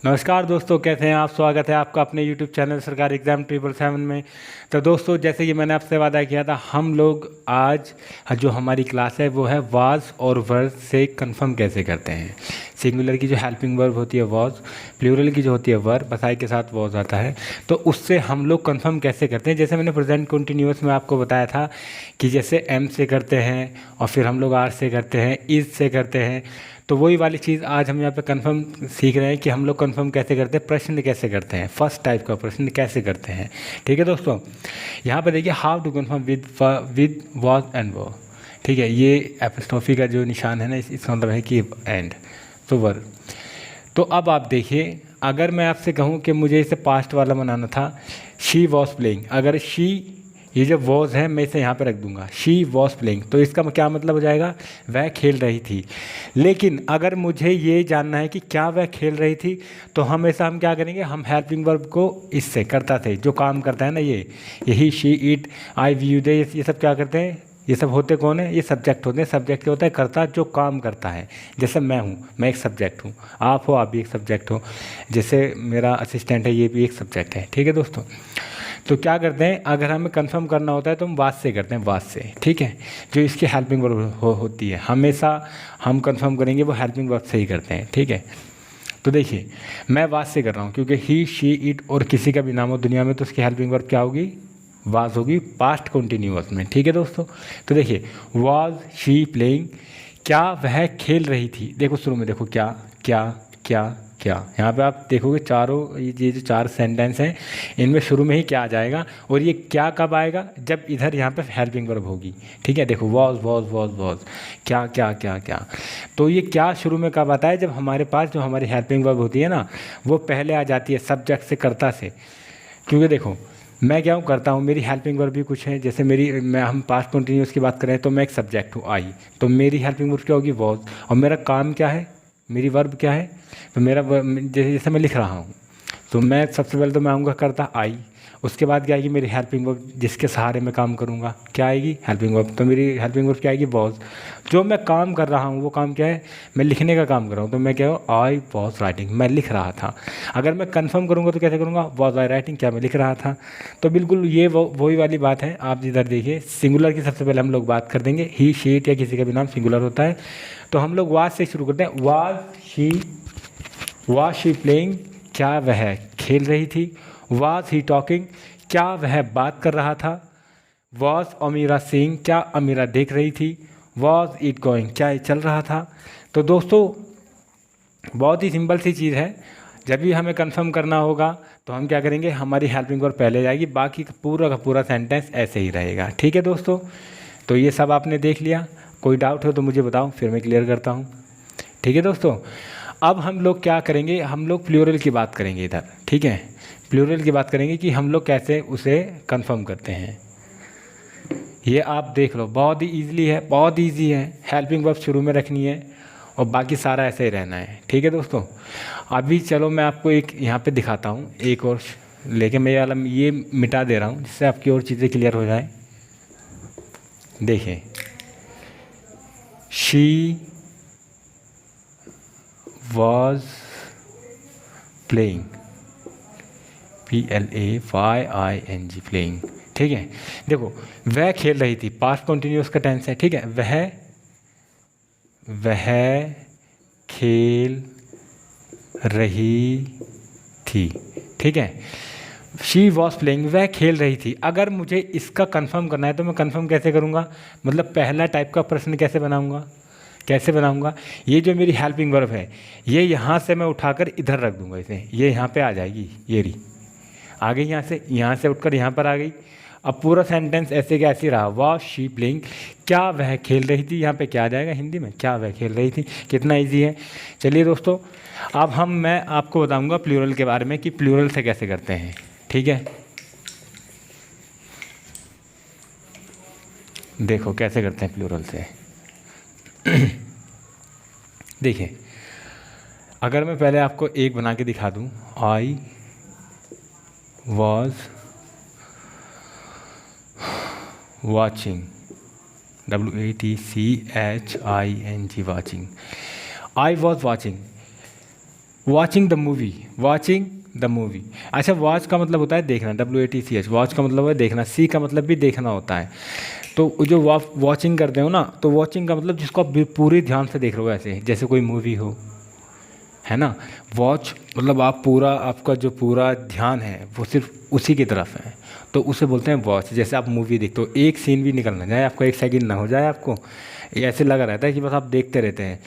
नमस्कार दोस्तों, कैसे हैं आप। स्वागत है आपका अपने YouTube चैनल सरकारी एग्ज़ाम 777 में। तो दोस्तों, जैसे कि मैंने आपसे वादा किया था, हम लोग आज जो हमारी क्लास है वो है वाज और वर्ज से कंफर्म कैसे करते हैं। सिंगुलर की जो हेल्पिंग वर्ब होती है वाज, प्लूरल की जो होती है वर, बसाई के साथ वाज आता है, तो उससे हम लोग कंफर्म कैसे करते हैं। जैसे मैंने प्रेजेंट कंटिन्यूअस में आपको बताया था कि जैसे एम से करते हैं और फिर हम लोग आर से करते हैं, इज से करते हैं, तो वही वाली चीज़ आज हम यहाँ पे कंफर्म सीख रहे हैं कि हम लोग कंफर्म कैसे करते हैं, प्रश्न कैसे करते हैं, फर्स्ट टाइप का प्रश्न कैसे करते हैं। ठीक है दोस्तों, यहाँ पे देखिए how to confirm with was and वो। ठीक है, ये एपिस्ट्रोफी का जो निशान है ना, इसका मतलब है कि एंड, तो वर। तो अब आप देखिए, अगर मैं आपसे कहूँ कि मुझे इसे पास्ट वाला बनाना था, शी वॉज प्लेइंग, अगर शी, ये जो वॉज है मैं इसे यहाँ पे रख दूंगा, शी वॉज प्लेइंग, तो इसका क्या मतलब हो जाएगा, वह खेल रही थी। लेकिन अगर मुझे ये जानना है कि क्या वह खेल रही थी, तो हमेशा हम क्या करेंगे, हम हेल्पिंग वर्ब को इससे करता थे, जो काम करता है ना, ये यही she it I we you they, ये सब क्या करते हैं, ये सब होते कौन है, ये सब्जेक्ट होते हैं। सब्जेक्ट क्या होता है, करता जो काम करता है। जैसे मैं हूँ, मैं एक सब्जेक्ट हूँ, आप हो, आप भी एक सब्जेक्ट हो। जैसे मेरा असिस्टेंट है, ये भी एक सब्जेक्ट है। ठीक है दोस्तों, तो क्या करते हैं, अगर हमें कंफर्म करना होता है तो हम वाज से करते हैं, वाज से। ठीक है, जो इसकी हेल्पिंग वर्ब होती है, हमेशा हम कंफर्म करेंगे वो हेल्पिंग वर्ब से ही करते हैं। ठीक है, तो देखिए मैं वाज से कर रहा हूँ, क्योंकि ही शी इट और किसी का भी नाम हो दुनिया में, तो उसकी हेल्पिंग वर्ब क्या होगी, वाज होगी, पास्ट कंटिन्यूअस में। ठीक है दोस्तों, तो देखिए वाज शी प्लेइंग, क्या वह खेल रही थी। देखो शुरू में देखो, क्या क्या क्या क्या, यहाँ पे आप देखोगे चारों ये जो चार सेंटेंस हैं, इनमें शुरू में ही क्या आ जाएगा, और ये क्या कब आएगा, जब इधर यहाँ पे हेल्पिंग वर्ब होगी। ठीक है, देखो वॉज वॉज वॉज वॉज, क्या क्या क्या क्या, तो ये क्या शुरू में कब आता है, जब हमारे पास जो हमारी हेल्पिंग वर्ब होती है ना, वो पहले आ जाती है सब्जेक्ट से, कर्ता से। क्योंकि देखो मैं क्या हूँ, करता हूँ, मेरी हेल्पिंग वर्ब भी कुछ है। जैसे हम पास्ट कंटिन्यूअस की बात करें तो मैं एक सब्जेक्ट हूँ आई, तो मेरी हेल्पिंग वर्ब क्या होगी, वॉज, और मेरा काम क्या है, मेरी वर्ब क्या है, तो मेरा जैसे जैसे मैं लिख रहा हूँ, तो मैं सबसे पहले तो मैं आऊँगा करता आई, उसके बाद क्या आएगी मेरी हेल्पिंग वर्ब, जिसके सहारे मैं काम करूँगा, क्या आएगी, हेल्पिंग वर्ब। तो मेरी हेल्पिंग वर्ब क्या आएगी, वॉज। जो मैं काम कर रहा हूँ वो काम क्या है, मैं लिखने का काम कर रहा हूँ, तो मैं क्या हूँ, आई वॉज राइटिंग, मैं लिख रहा था। अगर मैं कन्फर्म करूँगा तो कैसे करूँगा, वॉज आई राइटिंग, क्या मैं लिख रहा था। तो बिल्कुल ये वही वाली बात है। आप इधर देखिए, सिंगुलर की सबसे पहले हम लोग बात कर देंगे, ही शीट या किसी का भी नाम सिंगुलर होता है, तो हम लोग वाज से शुरू करते हैं। वाज शी प्लेइंग, क्या वह खेल रही थी। वाज ही टॉकिंग, क्या वह बात कर रहा था। वॉज अमीरा सीइंग, क्या अमीरा देख रही थी। वॉज इट गोइंग, क्या ये चल रहा था। तो दोस्तों बहुत ही सिंपल सी चीज़ है, जब भी हमें कंफर्म करना होगा तो हम क्या करेंगे, हमारी हेल्पिंग वर्ब पहले जाएगी, बाकी का पूरा सेंटेंस ऐसे ही रहेगा। ठीक है दोस्तों, तो ये सब आपने देख लिया। कोई डाउट हो तो मुझे बताओ, फिर मैं क्लियर करता हूँ। ठीक है दोस्तों, अब हम लोग क्या करेंगे, हम लोग प्लूरल की बात करेंगे इधर। ठीक है, प्लूरल की बात करेंगे कि हम लोग कैसे उसे कंफर्म करते हैं। ये आप देख लो, बहुत ही ईजिली है, बहुत ईजी है। हेल्पिंग वर्ब शुरू में रखनी है और बाकी सारा ऐसे ही रहना है। ठीक है दोस्तों, अभी चलो मैं आपको एक यहाँ पे दिखाता हूँ, एक और लेके मैं ये मिटा दे रहा हूँ, जिससे आपकी और चीज़ें क्लियर हो जाए। देखिए, she was playing, PLAYING, playing. ठीक है, देखो वह खेल रही थी, पास्ट कंटिन्यूअस का टेंस है। ठीक है, वह खेल रही थी। ठीक है, शी वॉज प्लेइंग, वह खेल रही थी। अगर मुझे इसका कंफर्म करना है तो मैं कंफर्म कैसे करूँगा, मतलब पहला टाइप का प्रश्न कैसे बनाऊंगा, ये जो मेरी हेल्पिंग वर्ब है, ये यहाँ से मैं उठाकर इधर रख दूंगा इसे, ये यहाँ पे आ जाएगी, ये रही आ गई, यहाँ से उठकर यहाँ पर आ गई। अब पूरा सेंटेंस ऐसे का ऐसे रहा, वाज शी प्लेइंग, क्या वह खेल रही थी। यहाँ पे क्या आ जाएगा हिंदी में, क्या वह खेल रही थी। कितना इजी है। चलिए दोस्तों, अब मैं आपको बताऊंगा प्लूरल के बारे में कि प्लूरल से कैसे करते हैं। ठीक है, देखो कैसे करते हैं प्लूरल से। देखिए, अगर मैं पहले आपको एक बना के दिखा दूं, I was watching, WATCHING, watching. I was watching, watching the movie, watching the movie. अच्छा, वॉच का मतलब होता है देखना, WATCH, वॉच का मतलब है देखना, सी का मतलब भी देखना होता है। तो जो वॉचिंग करते हो ना, तो वॉचिंग का मतलब जिसको आप पूरे ध्यान से देख रहे हो, ऐसे जैसे कोई मूवी हो, है ना। वॉच मतलब आप पूरा, आपका जो पूरा ध्यान है वो सिर्फ उसी की तरफ है, तो उसे बोलते हैं वॉच। जैसे आप मूवी देखते हो, एक सीन भी निकल ना जाए आपको, एक सेकंड ना हो जाए आपको, ये ऐसे लगा रहता है कि बस आप देखते रहते हैं।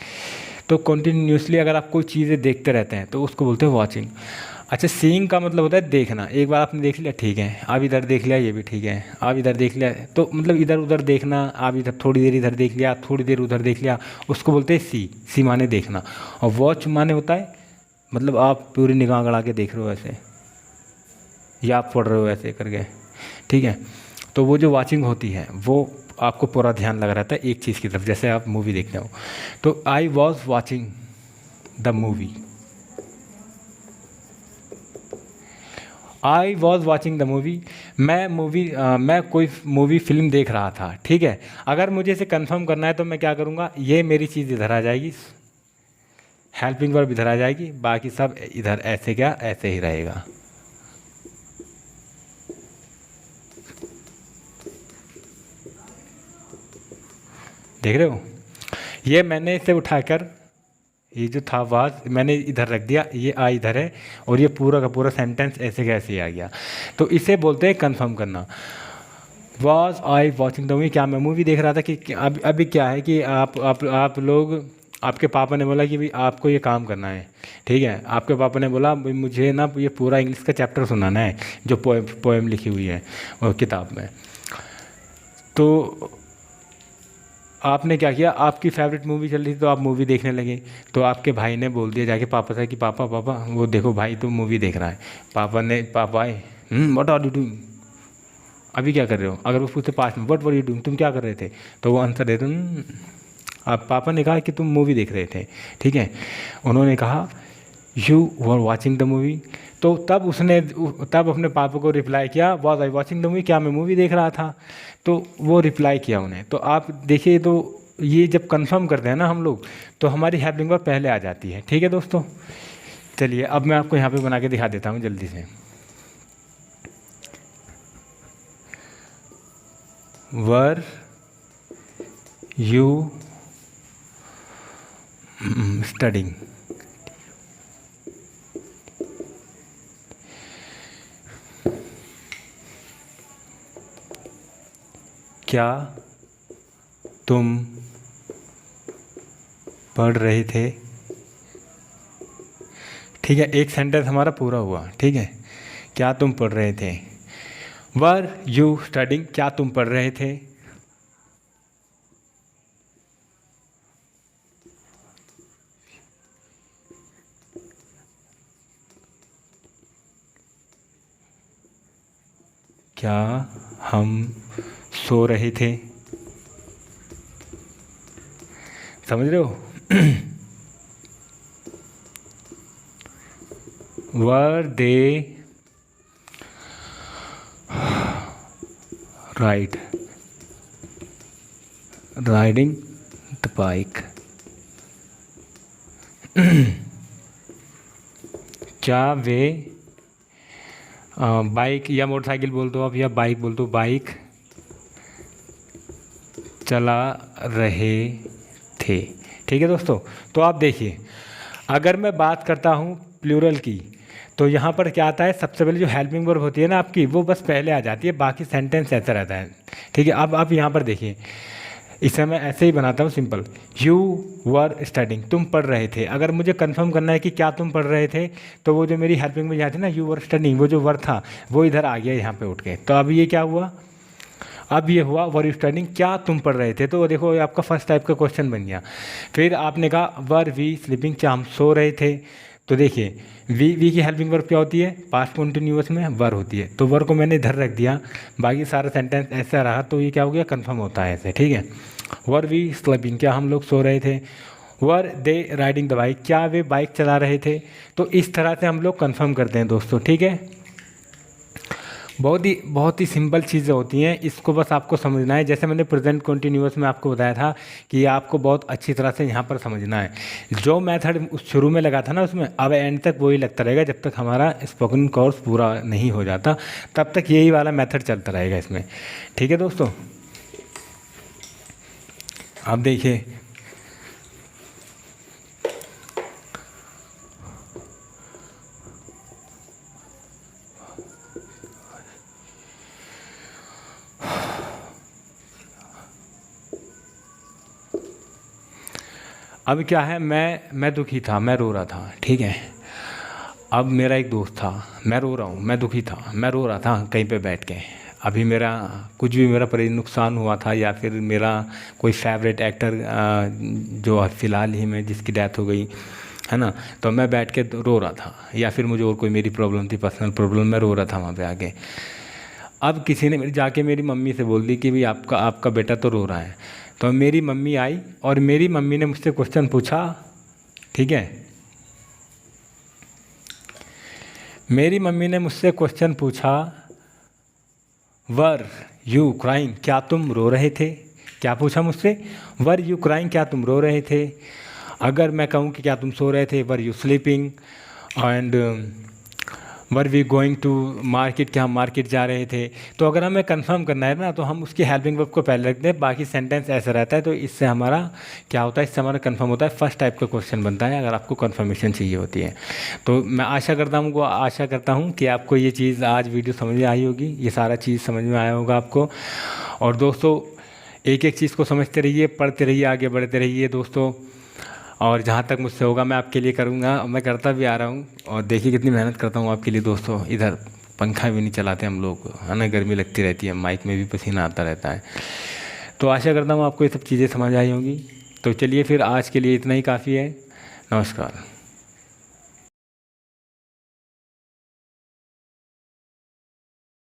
तो कंटिन्यूसली अगर आप कोई चीज़ें देखते रहते हैं तो उसको बोलते हैं वॉचिंग। अच्छा, सीइंग का मतलब होता है देखना, एक बार आपने देख लिया ठीक है, आप इधर देख लिया ये भी ठीक है, आप इधर देख लिया, तो मतलब इधर उधर देखना, आप इधर थोड़ी देर इधर देख लिया, थोड़ी देर उधर देख लिया, उसको बोलते हैं सी। सी माने देखना। और वॉच माने होता है मतलब आप पूरी निगाह गड़ा के देख रहे हो ऐसे, या आप पढ़ रहे हो ऐसे करके, ठीक है। तो वो जो वॉचिंग होती है वो आपको पूरा ध्यान लगा रहता है एक चीज़ की तरफ, जैसे आप मूवी देखते हो। तो I was watching the movie, I was watching the movie. मैं कोई मूवी फिल्म देख रहा था, ठीक है। अगर मुझे इसे कंफर्म करना है तो मैं क्या करूँगा, ये मेरी चीज़ इधर आ जाएगी, हेल्पिंग वर्ब इधर आ जाएगी, बाकी सब इधर ऐसे क्या ऐसे ही रहेगा। देख रहे हो, ये मैंने इसे उठाकर, ये जो था वाज मैंने इधर रख दिया, ये आ इधर है, और ये पूरा का पूरा सेंटेंस ऐसे कैसे ही आ गया। तो इसे बोलते हैं कंफर्म करना। Was I watching the movie, क्या मैं मूवी देख रहा था कि अभी क्या है कि आप लोग, आपके पापा ने बोला कि भाई आपको ये काम करना है, ठीक है। आपके पापा ने बोला भाई मुझे ना ये पूरा इंग्लिश का चैप्टर सुनाना है, जो पोएम लिखी हुई है वो किताब में। तो आपने क्या किया, आपकी फेवरेट मूवी चल रही थी तो आप मूवी देखने लगे। तो आपके भाई ने बोल दिया जाके पापा से कि पापा पापा वो देखो भाई तो मूवी देख रहा है। पापा आए, व्हाट आर यू डूइंग, अभी क्या कर रहे हो। अगर वो पूछते पास में व्हाट वर यू डूइंग, तुम क्या कर रहे थे, तो वो आंसर देते आप पापा ने कहा कि तुम मूवी देख रहे थे, ठीक है। उन्होंने कहा you were watching the movie. तो तब अपने पापा को रिप्लाई किया was I watching the movie, क्या मैं मूवी देख रहा था। तो वो रिप्लाई किया उन्हें। तो आप देखिए, तो ये जब कंफर्म करते हैं ना हम लोग, तो हमारी हेल्पिंग वर्ब पहले आ जाती है, ठीक है दोस्तों। चलिए अब मैं आपको यहाँ पे बना के दिखा देता हूँ जल्दी से। वर यू स्टडिंग, क्या तुम पढ़ रहे थे, ठीक है। एक सेंटेंस हमारा पूरा हुआ, ठीक है। क्या तुम पढ़ रहे थे, वर यू स्टडिंग, क्या तुम पढ़ रहे थे। क्या हम सो रहे थे, समझ रहे हो। वर दे राइडिंग द बाइक, क्या वे बाइक या मोटरसाइकिल बोल दो आप, या बाइक बोल दो, बाइक चला रहे थे, ठीक है दोस्तों। तो आप देखिए, अगर मैं बात करता हूँ प्लूरल की, तो यहाँ पर क्या आता है, सबसे पहले जो हेल्पिंग वर्ब होती है ना आपकी, वो बस पहले आ जाती है, बाकी सेंटेंस ऐसा रहता है, ठीक है। अब आप यहाँ पर देखिए, इसे मैं ऐसे ही बनाता हूँ सिंपल, यू वर स्टडिंग, तुम पढ़ रहे थे। अगर मुझे कंफर्म करना है कि क्या तुम पढ़ रहे थे, तो वो जो मेरी हेल्पिंग में यहाँ थी ना, यू वर स्टडिंग, वो जो वर था वो इधर आ गया यहाँ पे उठ के। तो अब ये क्या हुआ, अब ये हुआ वर यू स्टडिंग, क्या तुम पढ़ रहे थे। तो देखो ये आपका फर्स्ट टाइप का क्वेश्चन बन गया। फिर आपने कहा वर वी स्लीपिंग, क्या हम सो रहे थे। तो देखिए वी की हेल्पिंग वर्ब क्या होती है, पास्ट कंटिन्यूअस में वर होती है, तो वर को मैंने इधर रख दिया, बाकी सारा सेंटेंस ऐसा रहा, तो ये क्या हो गया, कन्फर्म होता है ऐसे, ठीक है। वर वी स्लीपिंग, क्या हम लोग सो रहे थे। वर दे राइडिंग द बाइक, क्या वे बाइक चला रहे थे। तो इस तरह से हम लोग कन्फर्म करते हैं दोस्तों, ठीक है। बहुत ही सिंपल चीज़ें होती हैं, इसको बस आपको समझना है। जैसे मैंने प्रेजेंट कंटिन्यूअस में आपको बताया था कि ये आपको बहुत अच्छी तरह से यहाँ पर समझना है। जो मेथड उस शुरू में लगा था ना उसमें, अब एंड तक वही लगता रहेगा जब तक हमारा स्पोकन कोर्स पूरा नहीं हो जाता, तब तक यही वाला मेथड चलता रहेगा इसमें। ठीक है दोस्तों, अब देखिए अब क्या है, मैं दुखी था, मैं रो रहा था, ठीक है। अब मेरा एक दोस्त था, मैं रो रहा हूँ, मैं दुखी था, मैं रो रहा था कहीं पे बैठ के। अभी मेरा कुछ भी मेरा नुकसान हुआ था, या फिर मेरा कोई फेवरेट एक्टर जो फ़िलहाल ही में जिसकी डेथ हो गई है ना, तो मैं बैठ के रो रहा था, या फिर मुझे और कोई मेरी प्रॉब्लम थी, पर्सनल प्रॉब्लम, मैं रो रहा था वहाँ पे आके। अब किसी ने जाके मेरी मम्मी से बोल दी कि भाई आपका आपका बेटा तो रो रहा है। तो मेरी मम्मी आई और मेरी मम्मी ने मुझसे क्वेश्चन पूछा, ठीक है। मेरी मम्मी ने मुझसे क्वेश्चन पूछा, वर यू क्राइंग, क्या तुम रो रहे थे? क्या पूछा मुझसे? वर यू क्राइंग, क्या तुम रो रहे थे? अगर मैं कहूँ कि क्या तुम सो रहे थे, were you sleeping, and were we going to market, क्या हम मार्केट जा रहे थे। तो अगर हमें कंफर्म करना है ना, तो हम उसकी हेल्पिंग वर्ब को पहले रखते हैं, बाकी सेंटेंस ऐसा रहता है। तो इससे हमारा क्या होता है, इससे हमारा कंफर्म होता है, फर्स्ट टाइप का क्वेश्चन बनता है अगर आपको कंफर्मेशन चाहिए होती है। तो मैं आशा करता हूँ कि आपको ये चीज़ आज वीडियो समझ में आई होगी, ये सारा चीज़ समझ में आया होगा आपको। और दोस्तों एक एक चीज़ को समझते रहिए, पढ़ते रहिए, आगे बढ़ते रहिए दोस्तों। और जहाँ तक मुझसे होगा मैं आपके लिए करूँगा, मैं करता भी आ रहा हूँ। और देखिए कितनी मेहनत करता हूँ आपके लिए दोस्तों। इधर पंखा भी नहीं चलाते हम लोग, है ना, गर्मी लगती रहती है, माइक में भी पसीना आता रहता है। तो आशा करता हूँ आपको ये सब चीज़ें समझ आई होंगी। तो चलिए फिर आज के लिए इतना ही काफ़ी है। नमस्कार।